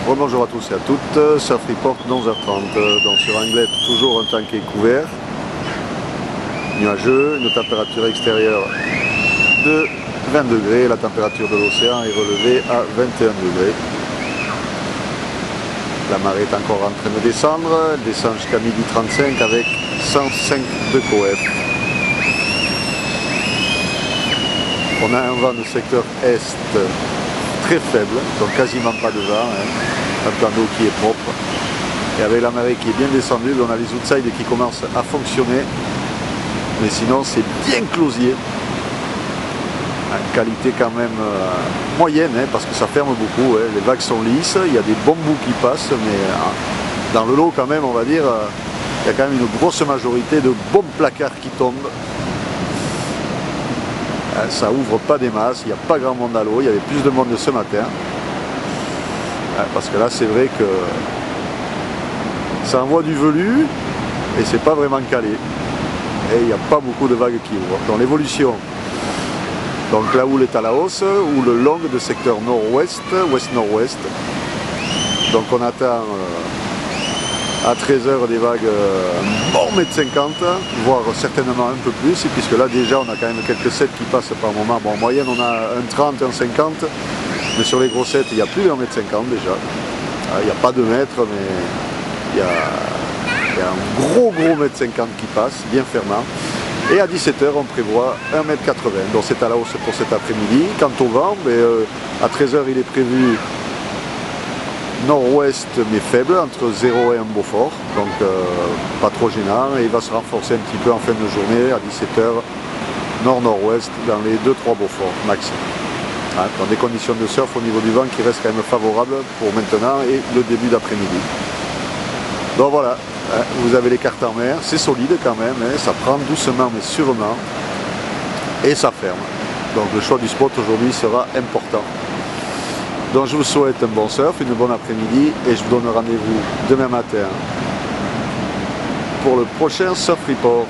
Bonjour à tous et à toutes, Surf Report 11h30, donc sur Anglet toujours un temps qui est couvert, nuageux, une température extérieure de 20 degrés, la température de l'océan est relevée à 21 degrés. La marée est encore en train de descendre, elle descend jusqu'à 12h35 avec 105 de coef. On a un vent de secteur est très faible, donc quasiment pas de vent, un plan d'eau qui est propre. Et avec la marée qui est bien descendue, on a les outsides qui commencent à fonctionner, mais sinon c'est bien closier. Qualité quand même moyenne, parce que ça ferme beaucoup, les vagues sont lisses, il y a des bons bouts qui passent, mais dans le lot quand même, on va dire, il y a quand même une grosse majorité de bons placards qui tombent. Ça ouvre pas des masses, il n'y a pas grand monde à l'eau, il y avait plus de monde ce matin. Parce que là c'est vrai que ça envoie du velu et c'est pas vraiment calé. Et il n'y a pas beaucoup de vagues qui ouvrent. Dans l'évolution, donc la houle est à la hausse, ou le long de secteur nord-ouest, ouest-nord-ouest. Donc on attend à 13h des vagues bon 1,50 m, voire certainement un peu plus, puisque là déjà on a quand même quelques sets qui passent par moment. Bon, en moyenne on a 1,30 m, 1,50 m, mais sur les gros sets il y a plus d'1,50 m déjà. Il n'y a pas 2 mètres, mais il y a un gros 1,50 m qui passe, bien fermant. Et à 17h on prévoit 1,80 m, donc c'est à la hausse pour cet après-midi. Quant au vent, à 13h il est prévu nord-ouest mais faible, entre 0 et 1 Beaufort, donc pas trop gênant, et il va se renforcer un petit peu en fin de journée à 17h nord-nord-ouest dans les 2-3 Beaufort max. Dans des conditions de surf au niveau du vent qui restent quand même favorables pour maintenant et le début d'après-midi. Donc voilà, vous avez les cartes en mer, c'est solide quand même, ça prend doucement mais sûrement et ça ferme. Donc le choix du spot aujourd'hui sera important. Donc je vous souhaite un bon surf, une bonne après-midi et je vous donne rendez-vous demain matin pour le prochain Surf Report.